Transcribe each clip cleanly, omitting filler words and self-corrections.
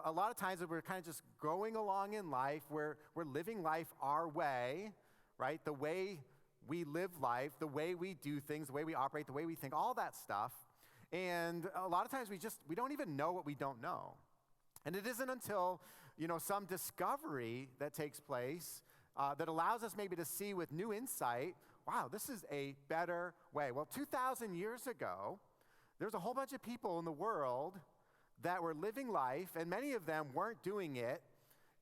A lot of times we're kind of just going along in life, we're living life our way, right? The way we live life, the way we do things, the way we operate, the way we think, all that stuff. And a lot of times we don't even know what we don't know. And it isn't until, some discovery that takes place that allows us maybe to see with new insight, wow, this is a better way. Well, 2,000 years ago, there's a whole bunch of people in the world that were living life, and many of them weren't doing it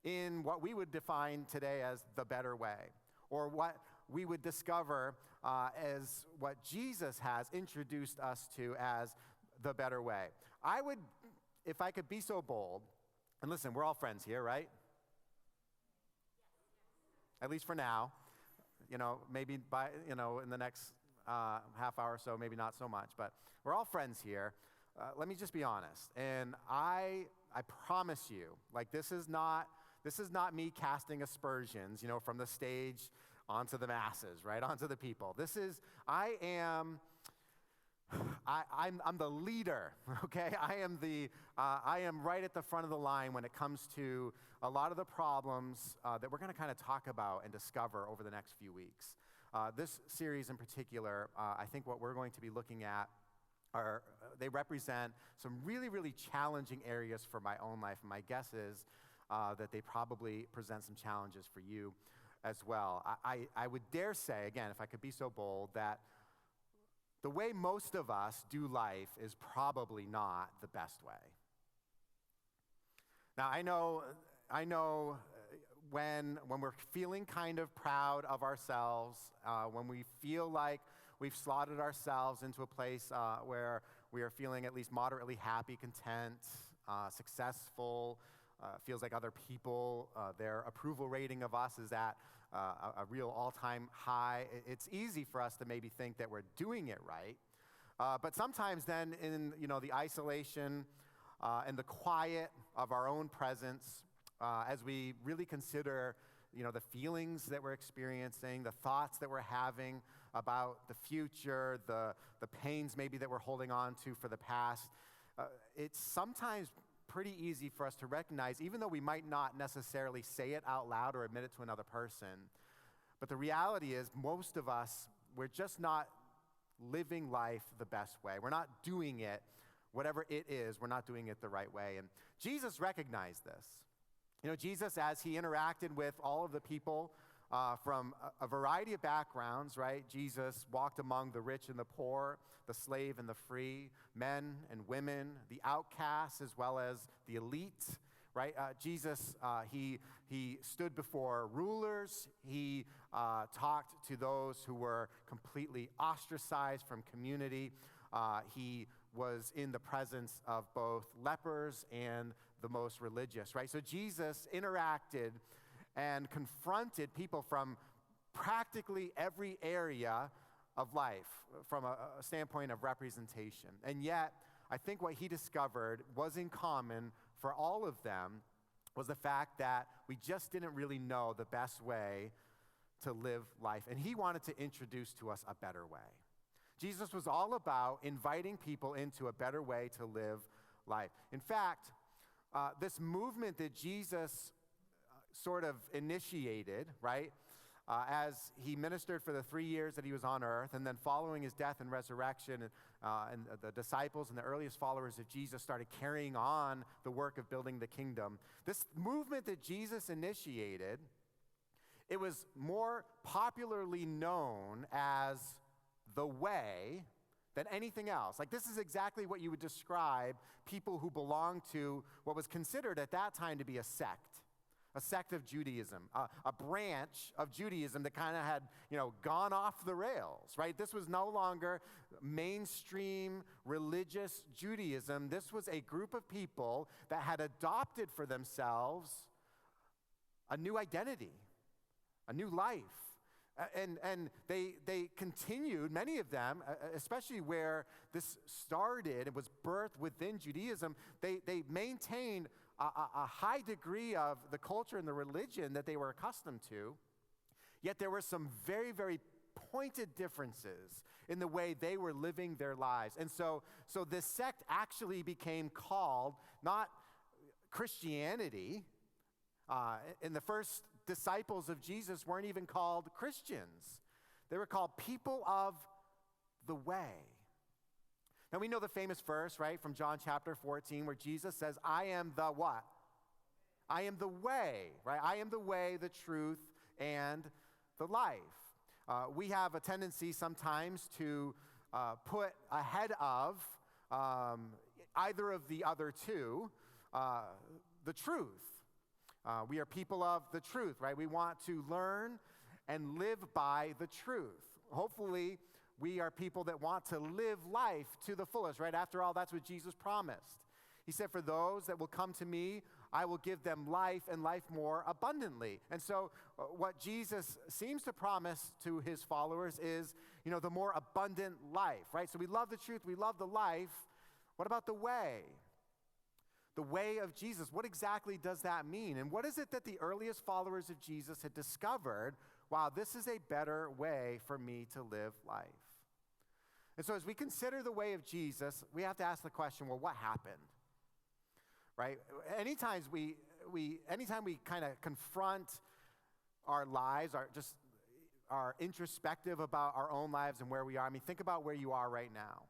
in what we would define today as the better way, or what we would discover as what Jesus has introduced us to as the better way. I would, if I could be so bold, and listen, we're all friends here, right? At least for now. Maybe in the next half hour or so, maybe not so much, but we're all friends here. Let me just be honest, and I promise you, this is not me casting aspersions, from the stage onto the masses, right, onto the people. I'm the leader, okay? I am right at the front of the line when it comes to a lot of the problems that we're going to kind of talk about and discover over the next few weeks. This series in particular, I think what we're going to be looking at they represent some really, really challenging areas for my own life. And my guess is that they probably present some challenges for you as well. I would dare say, again, if I could be so bold, that the way most of us do life is probably not the best way. Now, I know when we're feeling kind of proud of ourselves, when we feel like we've slotted ourselves into a place where we are feeling at least moderately happy, content, successful, feels like other people, their approval rating of us is at a real all-time high. It's easy for us to maybe think that we're doing it right. But sometimes then in the isolation and the quiet of our own presence, as we really consider the feelings that we're experiencing, the thoughts that we're having about the future, the pains maybe that we're holding on to for the past, it's sometimes pretty easy for us to recognize, even though we might not necessarily say it out loud or admit it to another person, but the reality is most of us, we're just not living life the best way. We're not doing it, whatever it is, we're not doing it the right way. And Jesus recognized this. Jesus, as he interacted with all of the people from a variety of backgrounds, right? Jesus walked among the rich and the poor, the slave and the free, men and women, the outcasts as well as the elite, right? Jesus, he stood before rulers. He talked to those who were completely ostracized from community. He was in the presence of both lepers and the most religious, right? So Jesus interacted and confronted people from practically every area of life from a standpoint of representation. And yet, I think what he discovered was in common for all of them was the fact that we just didn't really know the best way to live life. And he wanted to introduce to us a better way. Jesus was all about inviting people into a better way to live life. In fact, this movement that Jesus sort of initiated, right, as he ministered for the 3 years that he was on earth, and then following his death and resurrection, and the disciples and the earliest followers of Jesus started carrying on the work of building the kingdom. This movement that Jesus initiated, it was more popularly known as the way than anything else. This is exactly what you would describe people who belonged to what was considered at that time to be a sect of Judaism, a branch of Judaism that kind of had, gone off the rails, right? This was no longer mainstream religious Judaism. This was a group of people that had adopted for themselves a new identity, a new life. And they continued, many of them, especially where this started, it was birthed within Judaism, they maintained a high degree of the culture and the religion that they were accustomed to, yet there were some very, very pointed differences in the way they were living their lives. And so this sect actually became called, not Christianity, and the first disciples of Jesus weren't even called Christians. They were called people of the way. Now we know the famous verse, right, from John chapter 14 where Jesus says, I am the what? I am the way, right? I am the way, the truth, and the life. We have a tendency sometimes to put ahead of either of the other two the truth. We are people of the truth, right? We want to learn and live by the truth. Hopefully, we are people that want to live life to the fullest, right? After all, that's what Jesus promised. He said, for those that will come to me, I will give them life and life more abundantly. And so what Jesus seems to promise to his followers is, the more abundant life, right? So we love the truth, we love the life. What about the way? The way of Jesus, what exactly does that mean? And what is it that the earliest followers of Jesus had discovered? Wow, this is a better way for me to live life. And so as we consider the way of Jesus, we have to ask the question, well, what happened? Right? Anytime we kind of confront our lives, are introspective about our own lives and where we are. I mean, think about where you are right now.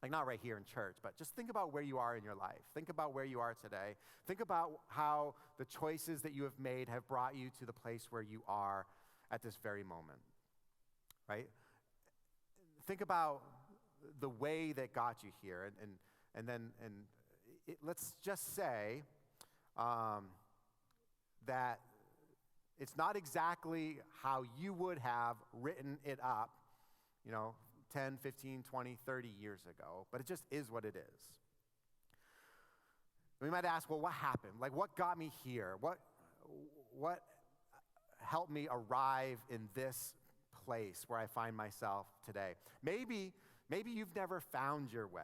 Like not right here in church, but just think about where you are in your life. Think about where you are today. Think about how the choices that you have made have brought you to the place where you are at this very moment, right? Think about the way that got you here, let's just say that it's not exactly how you would have written it up, 10, 15, 20, 30 years ago, but it just is what it is. We might ask, well, what happened? Like, what got me here? What helped me arrive in this place where I find myself today? Maybe you've never found your way.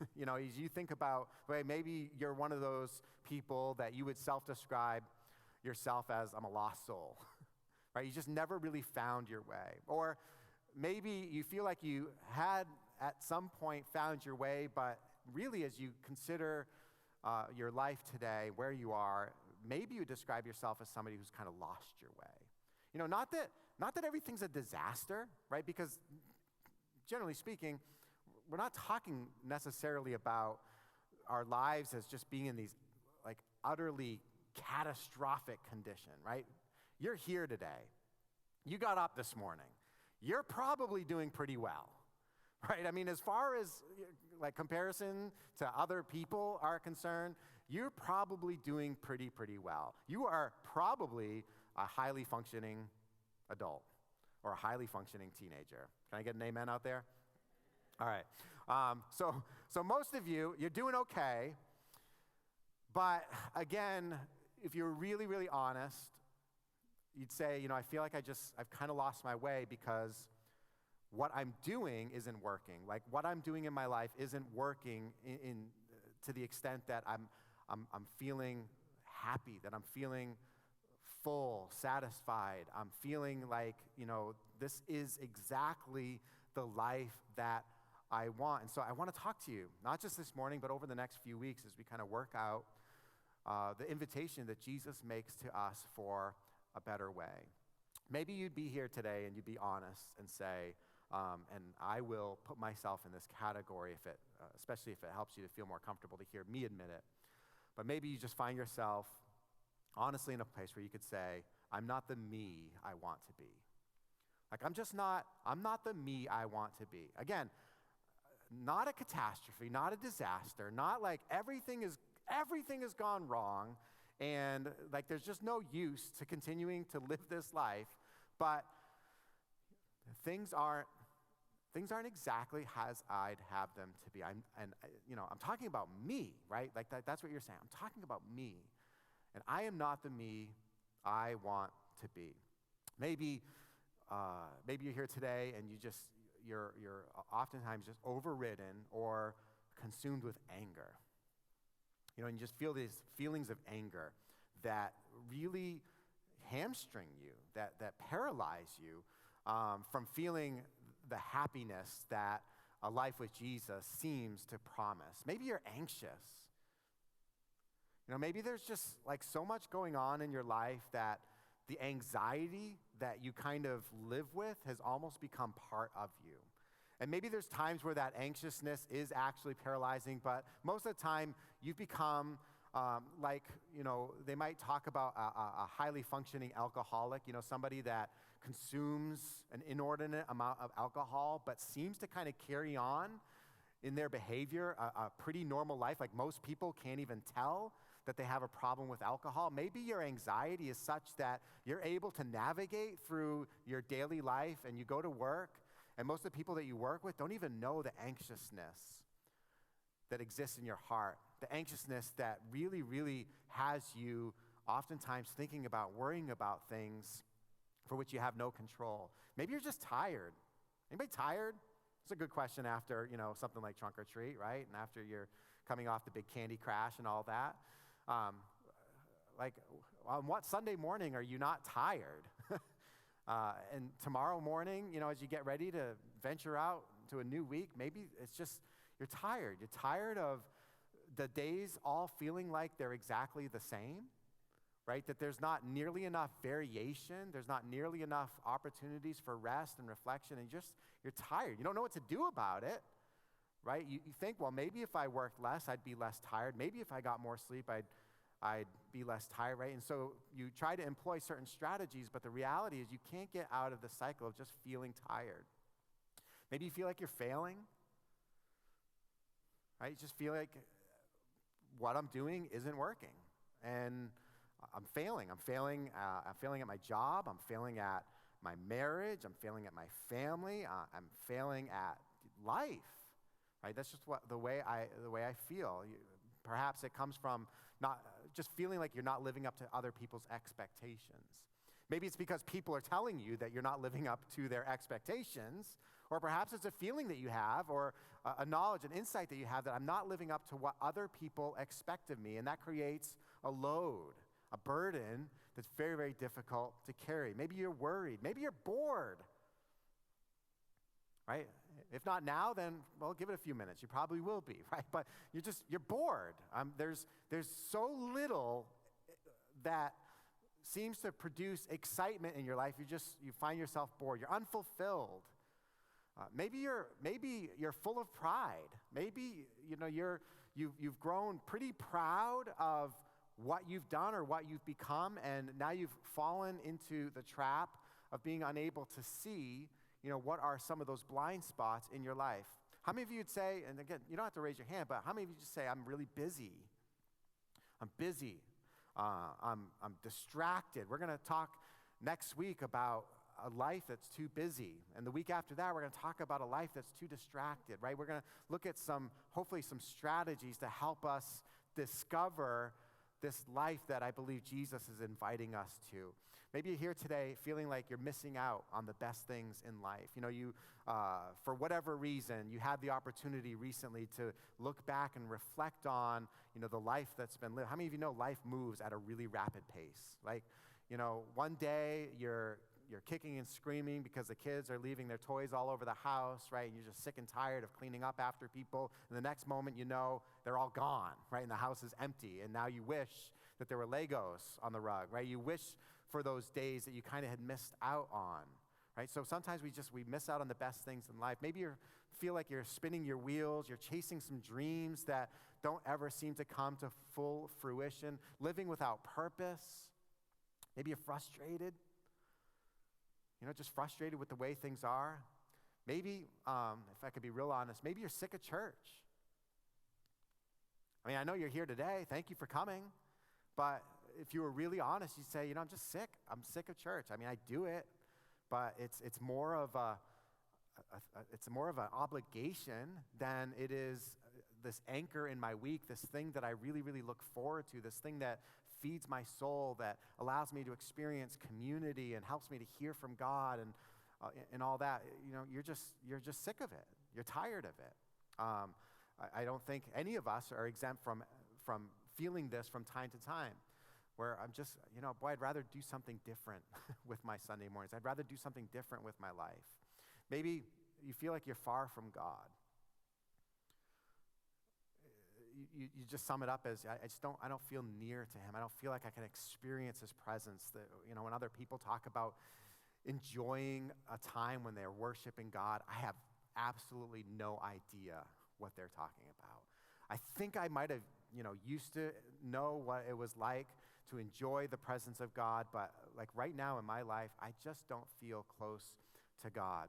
As you think about, maybe you're one of those people that you would self-describe yourself as, I'm a lost soul, right? You just never really found your way. Or maybe you feel like you had at some point found your way, but really as you consider your life today, where you are, maybe you describe yourself as somebody who's kind of lost your way. Not that everything's a disaster, right? Because generally speaking, we're not talking necessarily about our lives as just being in these like utterly catastrophic condition, right? You're here today. You got up this morning. You're probably doing pretty well, right? I mean, as far as like comparison to other people are concerned, you're probably doing pretty well. You are probably a highly functioning adult or a highly functioning teenager. Can I get an amen out there? All right. So most of you're doing okay. But again, if you're really, really honest, you'd say, I feel like I've kind of lost my way because what I'm doing isn't working. Like what I'm doing in my life isn't working to the extent that I'm feeling happy, that I'm feeling full, satisfied. I'm feeling like, this is exactly the life that I want. And so I want to talk to you, not just this morning, but over the next few weeks as we kind of work out the invitation that Jesus makes to us for a better way. Maybe you'd be here today and you'd be honest and say, and I will put myself in this category especially if it helps you to feel more comfortable to hear me admit it. But maybe you just find yourself honestly in a place where you could say, I'm not the me I want to be. Like I'm not the me I want to be. Again, not a catastrophe, not a disaster, not like everything has gone wrong and like there's just no use to continuing to live this life, but things aren't exactly as I'd have them to be. I'm talking about me, right? Like that's what you're saying. I'm talking about me. And I am not the me I want to be. Maybe you're here today and you're oftentimes just overridden or consumed with anger. And you just feel these feelings of anger that really hamstring you, that paralyze you from feeling the happiness that a life with Jesus seems to promise. Maybe you're anxious. Maybe there's just like so much going on in your life that the anxiety that you kind of live with has almost become part of you. And maybe there's times where that anxiousness is actually paralyzing, but most of the time you've become they might talk about a highly functioning alcoholic, somebody that consumes an inordinate amount of alcohol, but seems to kind of carry on in their behavior a pretty normal life. Like most people can't even tell that they have a problem with alcohol. Maybe your anxiety is such that you're able to navigate through your daily life and you go to work, and most of the people that you work with don't even know the anxiousness that exists in your heart, the anxiousness that really, really has you oftentimes thinking about, worrying about things for which you have no control. Maybe you're just tired. Anybody tired? It's a good question after, something like Trunk or Treat, right? And after you're coming off the big candy crash and all that. On what Sunday morning are you not tired? And tomorrow morning, as you get ready to venture out to a new week, maybe it's just you're tired. You're tired of the days all feeling like they're exactly the same, right? That there's not nearly enough variation. There's not nearly enough opportunities for rest and reflection, and you're tired. You don't know what to do about it, right? You think, well, maybe if I worked less, I'd be less tired. Maybe if I got more sleep, I'd be less tired, right? And so you try to employ certain strategies, but the reality is you can't get out of the cycle of just feeling tired. Maybe you feel like you're failing, right? You just feel like what I'm doing isn't working, and I'm failing. I'm failing at my job. I'm failing at my marriage. I'm failing at my family. I'm failing at life, right? That's just the way I feel. Perhaps it comes from not just feeling like you're not living up to other people's expectations. Maybe it's because people are telling you that you're not living up to their expectations, or perhaps it's a feeling that you have, or a knowledge, an insight that you have that I'm not living up to what other people expect of me, and that creates a load, a burden that's very, very difficult to carry. Maybe you're worried. Maybe you're bored, right? If not now, then, well, give it a few minutes. You probably will be, right? But you're bored. There's so little that seems to produce excitement in your life. You find yourself bored. You're unfulfilled. Maybe you're full of pride. Maybe you've grown pretty proud of what you've done or what you've become, and now you've fallen into the trap of being unable to see what are some of those blind spots in your life. How many of you would say, and again, you don't have to raise your hand, but how many of you just say, I'm really busy. I'm busy. I'm distracted. We're going to talk next week about a life that's too busy. And the week after that, we're going to talk about a life that's too distracted, right? We're going to look at hopefully some strategies to help us discover this life that I believe Jesus is inviting us to. Maybe you're here today feeling like you're missing out on the best things in life. For whatever reason, you had the opportunity recently to look back and reflect on, the life that's been lived. How many of you know life moves at a really rapid pace? Like, one day you're kicking and screaming because the kids are leaving their toys all over the house, right? And you're just sick and tired of cleaning up after people. And the next moment, they're all gone, right? And the house is empty. And now you wish that there were Legos on the rug, right? You wish for those days that you kind of had missed out on, right? So sometimes we miss out on the best things in life. Maybe you feel like you're spinning your wheels. You're chasing some dreams that don't ever seem to come to full fruition, living without purpose. Maybe you're frustrated. Just frustrated with the way things are. Maybe, if I could be real honest, maybe you're sick of church. I mean, I know you're here today. Thank you for coming. But if you were really honest, you'd say, I'm just sick. I'm sick of church. I mean, I do it, but it's more of an obligation than it is this anchor in my week, this thing that I really, really look forward to, this thing that feeds my soul, that allows me to experience community and helps me to hear from God and all that. You're just sick of it. You're tired of it. I don't think any of us are exempt from feeling this from time to time, where I'm just, I'd rather do something different with my Sunday mornings. I'd rather do something different with my life. Maybe you feel like you're far from God. you just sum it up as, I don't feel near to him. I don't feel like I can experience his presence. When other people talk about enjoying a time when they're worshiping God, I have absolutely no idea what they're talking about. I think I might have, used to know what it was like to enjoy the presence of God, but like right now in my life, I just don't feel close to God.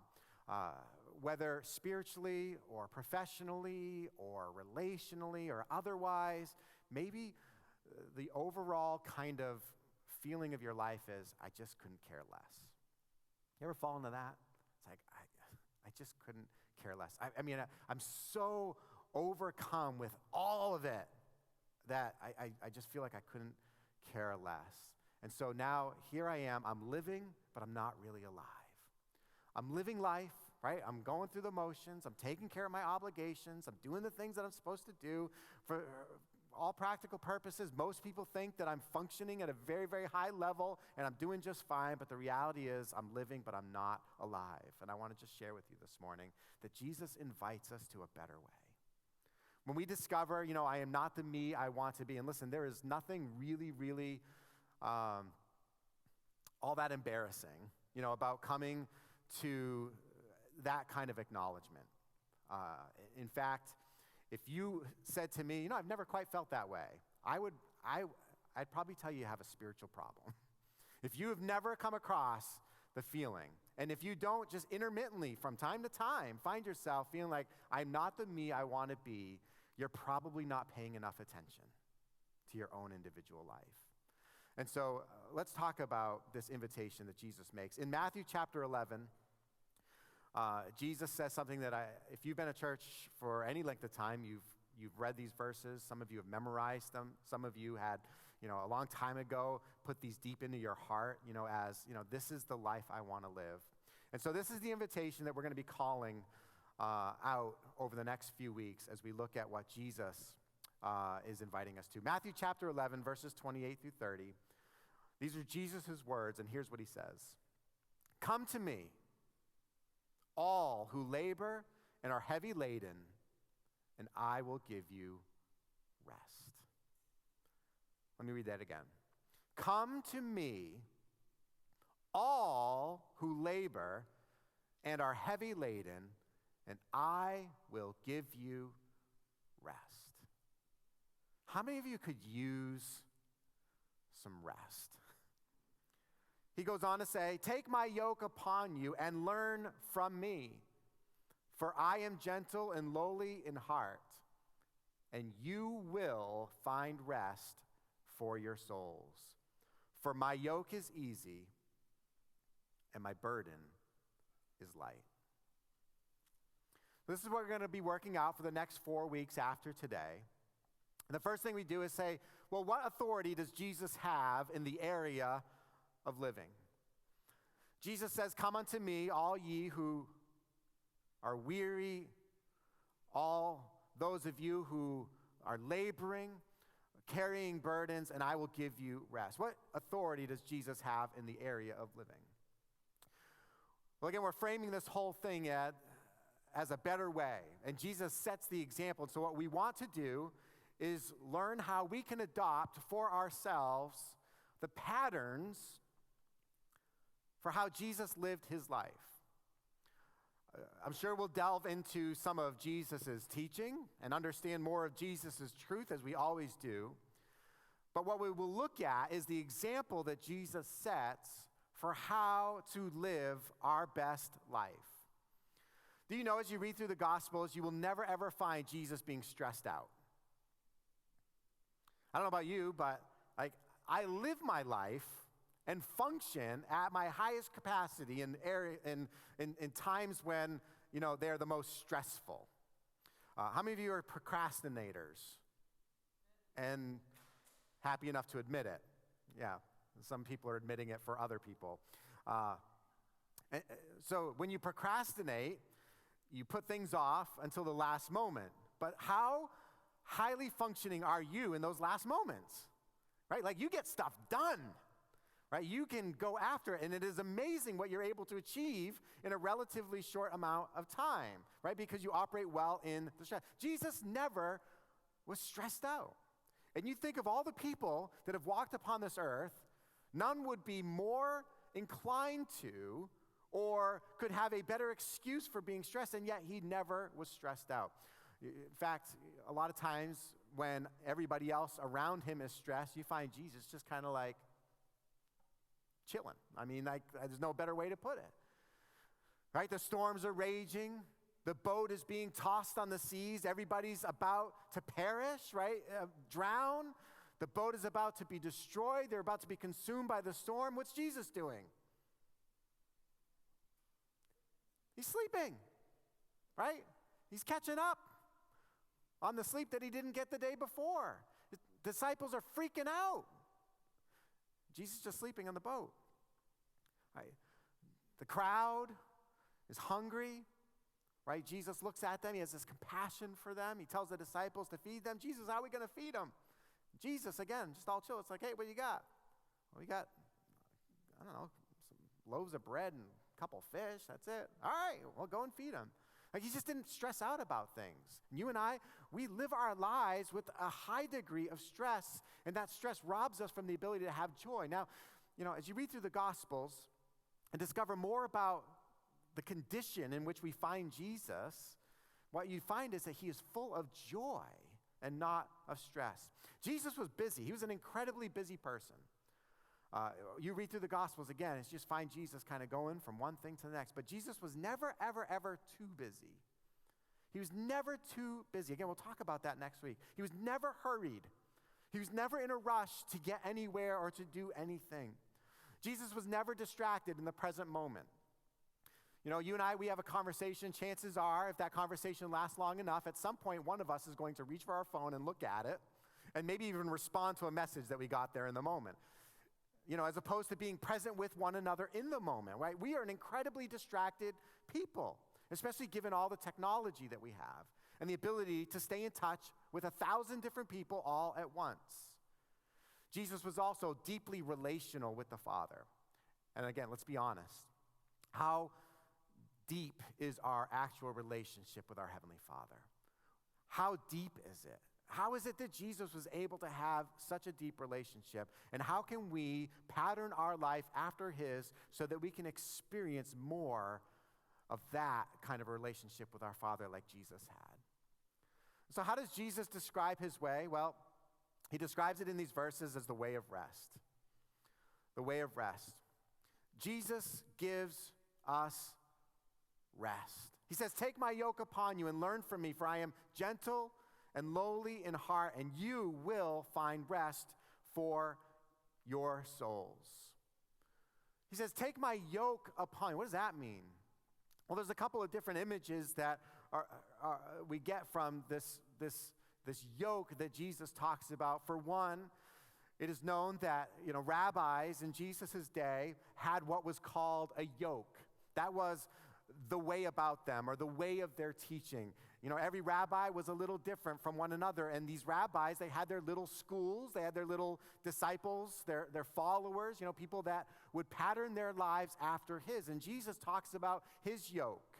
Whether spiritually or professionally or relationally or otherwise, maybe the overall kind of feeling of your life is, I just couldn't care less. You ever fall into that? It's like, I just couldn't care less. I'm so overcome with all of it that I just feel like I couldn't care less. And so now here I am, I'm living, but I'm not really alive. I'm living life, right? I'm going through the motions. I'm taking care of my obligations. I'm doing the things that I'm supposed to do. For all practical purposes, most people think that I'm functioning at a very, very high level and I'm doing just fine, but the reality is I'm living, but I'm not alive. And I want to just share with you this morning that Jesus invites us to a better way. When we discover, I am not the me I want to be, and listen, there is nothing really, really all that embarrassing, about coming to that kind of acknowledgement. In fact, if you said to me, I've never quite felt that way, I'd probably tell you have a spiritual problem. If you have never come across the feeling, and if you don't just intermittently from time to time find yourself feeling like I'm not the me I want to be, you're probably not paying enough attention to your own individual life. And so let's talk about this invitation that Jesus makes. In Matthew chapter 11, Jesus says something that if you've been at church for any length of time, you've read these verses. Some of you have memorized them. Some of you had, a long time ago, put these deep into your heart, as, this is the life I want to live. And so this is the invitation that we're going to be calling out over the next few weeks as we look at what Jesus is inviting us to. Matthew chapter 11, verses 28 through 30. These are Jesus' words, and here's what he says. Come to me, all who labor and are heavy laden, and I will give you rest. Let me read that again. Come to me, all who labor and are heavy laden, and I will give you rest. How many of you could use some rest? He goes on to say, take my yoke upon you and learn from me, for I am gentle and lowly in heart, and you will find rest for your souls. For my yoke is easy and my burden is light. This is what we're going to be working out for the next 4 weeks after today. And the first thing we do is say, well, what authority does Jesus have in the area of living? Jesus says, come unto me, all ye who are weary, all those of you who are laboring, carrying burdens, and I will give you rest. What authority does Jesus have in the area of living? Well, again, we're framing this whole thing as a better way, and Jesus sets the example. So what we want to do is learn how we can adopt for ourselves the patterns for how Jesus lived his life. I'm sure we'll delve into some of Jesus' teaching and understand more of Jesus' truth, as we always do. But what we will look at is the example that Jesus sets for how to live our best life. Do you know, as you read through the Gospels, you will never ever find Jesus being stressed out. I don't know about you, but I live my life and function at my highest capacity in times when, they're the most stressful. How many of you are procrastinators? And happy enough to admit it. Yeah, some people are admitting it for other people. So when you procrastinate, you put things off until the last moment. But how highly functioning are you in those last moments? Right? Like, you get stuff done. Right? You can go after it, and it is amazing what you're able to achieve in a relatively short amount of time, right? Because you operate well in the stress. Jesus never was stressed out. And you think of all the people that have walked upon this earth, none would be more inclined to or could have a better excuse for being stressed, and yet he never was stressed out. In fact, a lot of times when everybody else around him is stressed, you find Jesus just kind of like chilling. I mean, like, there's no better way to put it. Right? The storms are raging. The boat is being tossed on the seas. Everybody's about to perish, right? Drown. The boat is about to be destroyed. They're about to be consumed by the storm. What's Jesus doing? He's sleeping, right? He's catching up on the sleep that he didn't get the day before. His disciples are freaking out. Jesus is just sleeping on the boat. Right? The crowd is hungry, right? Jesus looks at them. He has this compassion for them. He tells the disciples to feed them. Jesus, how are we going to feed them? Jesus, again, just all chill. It's like, hey, what do you got? Well, we got, I don't know, some loaves of bread and a couple fish. That's it. All right, well, go and feed them. Like, he just didn't stress out about things. You and I, we live our lives with a high degree of stress, and that stress robs us from the ability to have joy. Now, as you read through the Gospels and discover more about the condition in which we find Jesus, what you find is that he is full of joy and not of stress. Jesus was busy. He was an incredibly busy person. You read through the Gospels again, it's just find Jesus kind of going from one thing to the next. But Jesus was never, ever, ever too busy. He was never too busy. Again, we'll talk about that next week. He was never hurried. He was never in a rush to get anywhere or to do anything. Jesus was never distracted in the present moment. You and I, we have a conversation. Chances are, if that conversation lasts long enough, at some point, one of us is going to reach for our phone and look at it and maybe even respond to a message that we got there in the moment. As opposed to being present with one another in the moment, right? We are an incredibly distracted people, especially given all the technology that we have and the ability to stay in touch with 1,000 different people all at once. Jesus was also deeply relational with the Father. And again, let's be honest. How deep is our actual relationship with our Heavenly Father? How deep is it? How is it that Jesus was able to have such a deep relationship? And how can we pattern our life after his so that we can experience more of that kind of a relationship with our Father like Jesus had? So how does Jesus describe his way? Well, he describes it in these verses as the way of rest. The way of rest. Jesus gives us rest. He says, "Take my yoke upon you and learn from me, for I am gentle and lowly in heart, and you will find rest for your souls." He says, "Take my yoke upon you." What does that mean? Well, there's a couple of different images that we get from this yoke that Jesus talks about. For one, it is known that rabbis in Jesus' day had what was called a yoke. That was the way about them, or the way of their teaching. Every rabbi was a little different from one another, and these rabbis, they had their little schools, they had their little disciples, their followers, people that would pattern their lives after his. And Jesus talks about his yoke.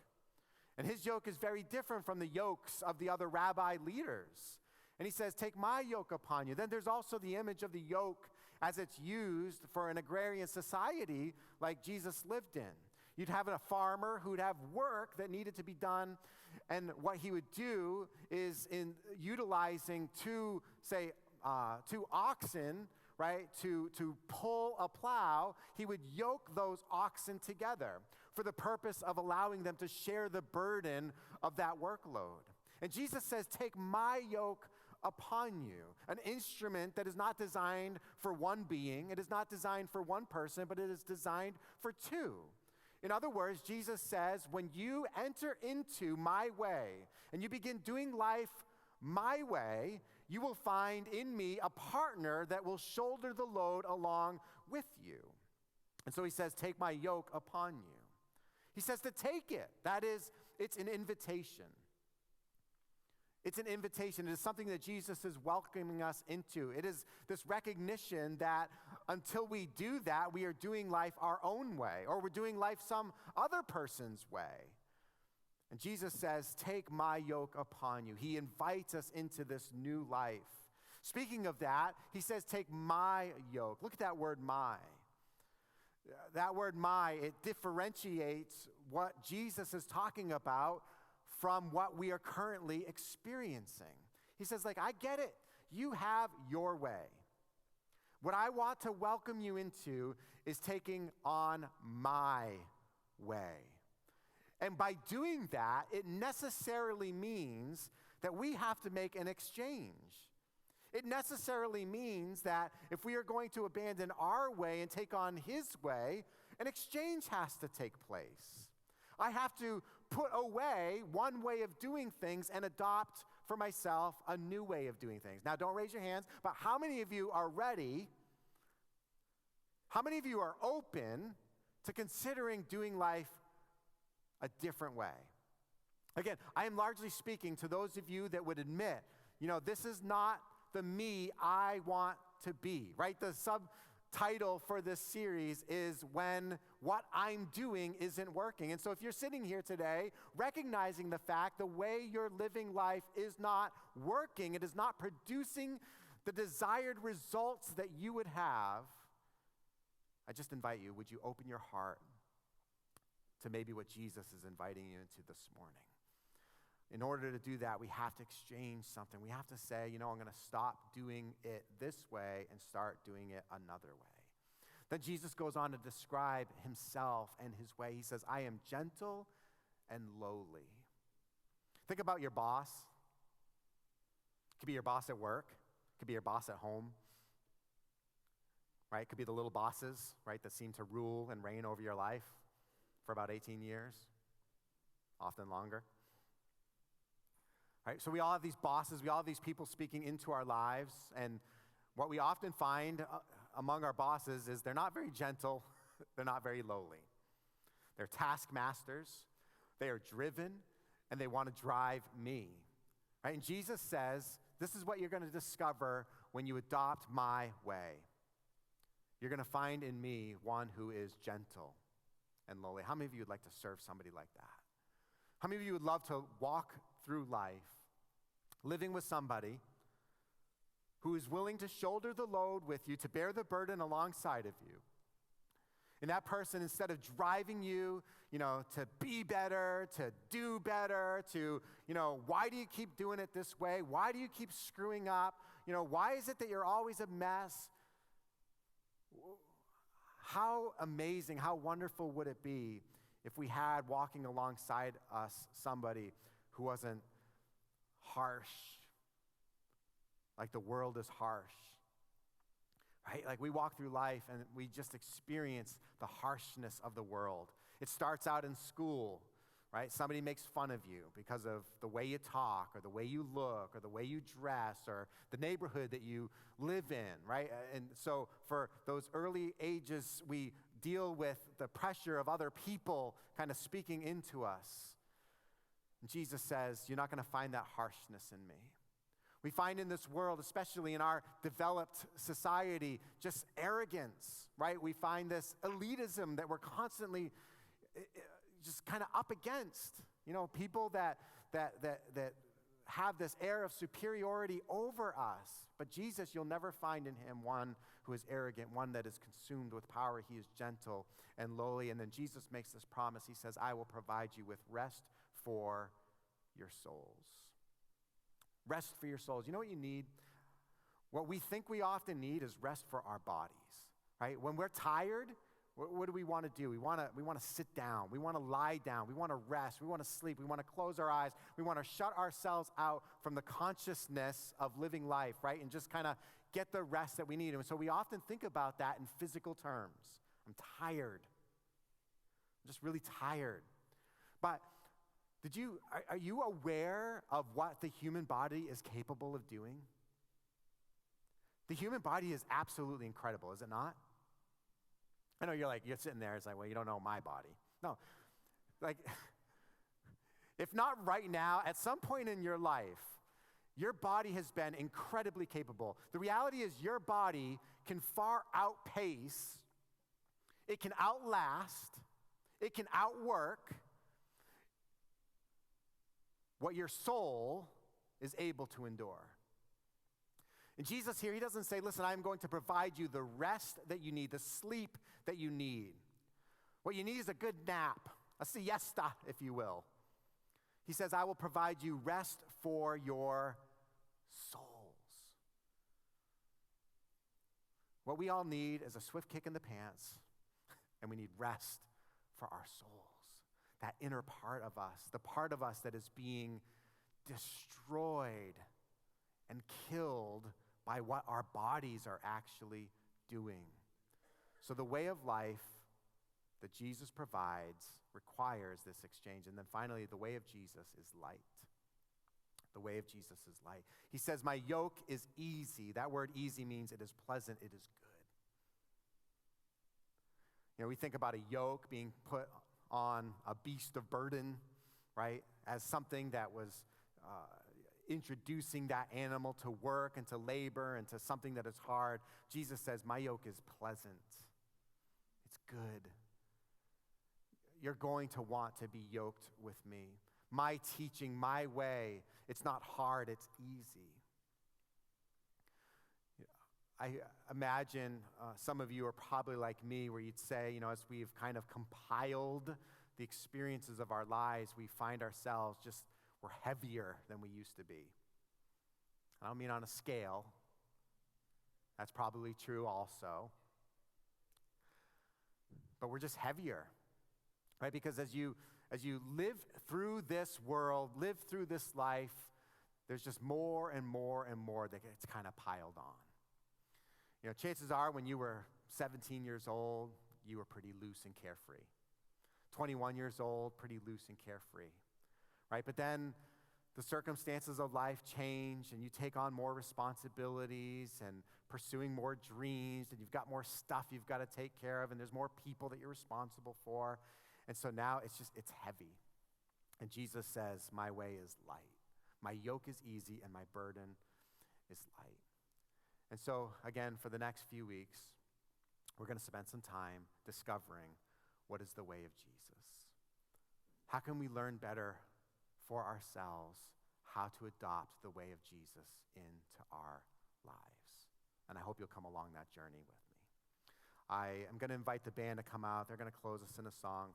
And his yoke is very different from the yokes of the other rabbi leaders. And he says, "Take my yoke upon you." Then there's also the image of the yoke as it's used for an agrarian society like Jesus lived in. You'd have a farmer who'd have work that needed to be done, and what he would do is, in utilizing two oxen, right, to pull a plow, he would yoke those oxen together for the purpose of allowing them to share the burden of that workload. And Jesus says, "Take my yoke upon you," an instrument that is not designed for one being, it is not designed for one person, but it is designed for two. In other words, Jesus says, when you enter into my way and you begin doing life my way, you will find in me a partner that will shoulder the load along with you. And so he says, "Take my yoke upon you." He says to take it. That is, it's an invitation. It's an invitation. It is something that Jesus is welcoming us into. It is this recognition that until we do that, we are doing life our own way, or we're doing life some other person's way. And Jesus says, take my yoke upon you. He invites us into this new life. Speaking of that, he says, take my yoke. Look at that word, my. That word, my, it differentiates what Jesus is talking about from what we are currently experiencing. He says, I get it. You have your way. What I want to welcome you into is taking on my way. And by doing that, it necessarily means that we have to make an exchange. It necessarily means that if we are going to abandon our way and take on his way, an exchange has to take place. I have to put away one way of doing things and adopt for myself a new way of doing things. Now, don't raise your hands, but how many of you are ready? How many of you are open to considering doing life a different way? Again, I am largely speaking to those of you that would admit, this is not the me I want to be, right? The subtitle for this series is When What I'm Doing Isn't Working. And so if you're sitting here today recognizing the fact the way you're living life is not working, it is not producing the desired results that you would have, I just invite you, would you open your heart to maybe what Jesus is inviting you into this morning? In order to do that, we have to exchange something. We have to say, I'm going to stop doing it this way and start doing it another way. Then Jesus goes on to describe himself and his way. He says, I am gentle and lowly. Think about your boss. It could be your boss at work. It could be your boss at home. Right? It could be the little bosses, right, that seem to rule and reign over your life for about 18 years, often longer. Right? So we all have these bosses, we all have these people speaking into our lives, and what we often find among our bosses is they're not very gentle, they're not very lowly. They're taskmasters, they are driven, and they want to drive me. Right? And Jesus says, this is what you're going to discover when you adopt my way. You're going to find in me one who is gentle and lowly. How many of you would like to serve somebody like that? How many of you would love to walk through life living with somebody who is willing to shoulder the load with you, to bear the burden alongside of you? And that person, instead of driving you, to be better, to do better, to, why do you keep doing it this way? Why do you keep screwing up? Why is it that you're always a mess? How amazing, how wonderful would it be if we had walking alongside us somebody who wasn't harsh, like the world is harsh, right? Like we walk through life and we just experience the harshness of the world. It starts out in school, right? Somebody makes fun of you because of the way you talk or the way you look or the way you dress or the neighborhood that you live in, right? And so for those early ages, we deal with the pressure of other people kind of speaking into us. And Jesus says, you're not going to find that harshness in me. We find in this world, especially in our developed society, just arrogance, right? We find this elitism that we're constantly just kind of up against. People that have this air of superiority over us. But Jesus, you'll never find in him one who is arrogant, one that is consumed with power. He is gentle and lowly. And then Jesus makes this promise. He says, I will provide you with rest for your souls. Rest for your souls. You know what you need? What we think we often need is rest for our bodies, right? When we're tired, what do we want to do? We want to sit down. We want to lie down. We want to rest. We want to sleep. We want to close our eyes. We want to shut ourselves out from the consciousness of living life, right? And just kind of get the rest that we need. And so we often think about that in physical terms. I'm tired. I'm just really tired. But are you aware of what the human body is capable of doing? The human body is absolutely incredible, is it not? I know you're sitting there, it's like, well, you don't know my body. No, if not right now, at some point in your life, your body has been incredibly capable. The reality is your body can far outpace, it can outlast, it can outwork what your soul is able to endure. And Jesus here, he doesn't say, listen, I'm going to provide you the rest that you need, the sleep that you need. What you need is a good nap, a siesta, if you will. He says, I will provide you rest for your souls. What we all need is a swift kick in the pants, and we need rest for our souls. That inner part of us, the part of us that is being destroyed and killed by what our bodies are actually doing. So the way of life that Jesus provides requires this exchange. And then finally, the way of Jesus is light. The way of Jesus is light. He says, my yoke is easy. That word easy means it is pleasant, it is good. You know, we think about a yoke being put on a beast of burden, right, as something that was introducing that animal to work and to labor and to something that is hard. Jesus says, my yoke is pleasant. It's good. You're going to want to be yoked with me. My teaching, my way, it's not hard, it's easy. I imagine some of you are probably like me, where you'd say, you know, as we've kind of compiled the experiences of our lives, we find ourselves just, we're heavier than we used to be. I don't mean on a scale. That's probably true also. But we're just heavier, right? Because as you live through this world, live through this life, there's just more and more and more that gets kind of piled on. You know, chances are when you were 17 years old, you were pretty loose and carefree. 21 years old, pretty loose and carefree, right? But then the circumstances of life change, and you take on more responsibilities and pursuing more dreams, and you've got more stuff you've got to take care of, and there's more people that you're responsible for. And so now it's heavy. And Jesus says, my way is light. My yoke is easy, and my burden is light. And so, again, for the next few weeks, we're going to spend some time discovering what is the way of Jesus. How can we learn better for ourselves how to adopt the way of Jesus into our lives? And I hope you'll come along that journey with me. I am going to invite the band to come out. They're going to close us in a song.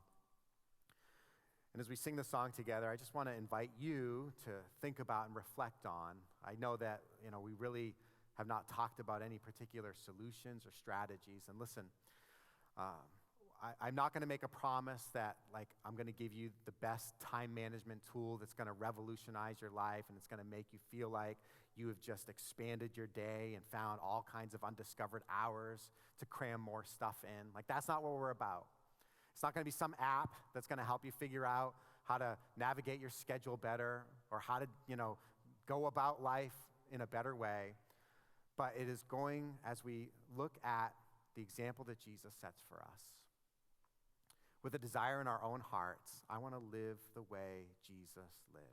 And as we sing the song together, I just want to invite you to think about and reflect on. I know that, you know, we really have not talked about any particular solutions or strategies. And listen, I'm not going to make a promise that, like, I'm going to give you the best time management tool that's going to revolutionize your life and it's going to make you feel like you have just expanded your day and found all kinds of undiscovered hours to cram more stuff in. Like, that's not what we're about. It's not going to be some app that's going to help you figure out how to navigate your schedule better or how to, you know, go about life in a better way. But it is going, as we look at the example that Jesus sets for us, with a desire in our own hearts, I want to live the way Jesus lived.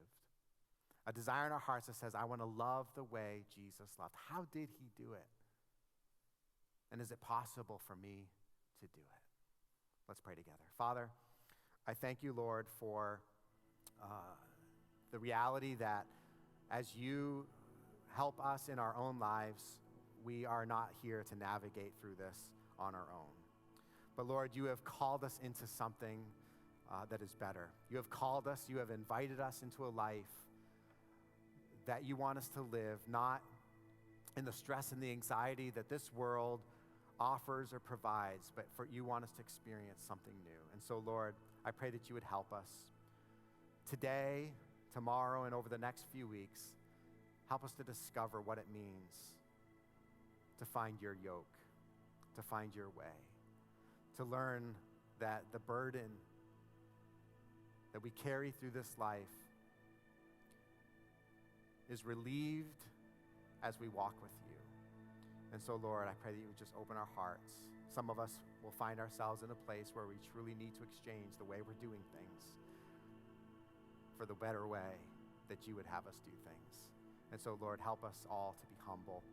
A desire in our hearts that says, I want to love the way Jesus loved. How did he do it? And is it possible for me to do it? Let's pray together. Father, I thank you, Lord, for the reality that as you help us in our own lives, we are not here to navigate through this on our own. But Lord, you have called us into something that is better. You have called us, you have invited us into a life that you want us to live, not in the stress and the anxiety that this world offers or provides, but for you want us to experience something new. And so, Lord, I pray that you would help us today, tomorrow, and over the next few weeks. Help us to discover what it means to find your yoke, to find your way, to learn that the burden that we carry through this life is relieved as we walk with you. And so, Lord, I pray that you would just open our hearts. Some of us will find ourselves in a place where we truly need to exchange the way we're doing things for the better way that you would have us do things. And so, Lord, help us all to be humble.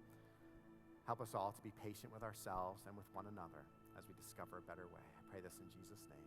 Help us all to be patient with ourselves and with one another as we discover a better way. I pray this in Jesus' name.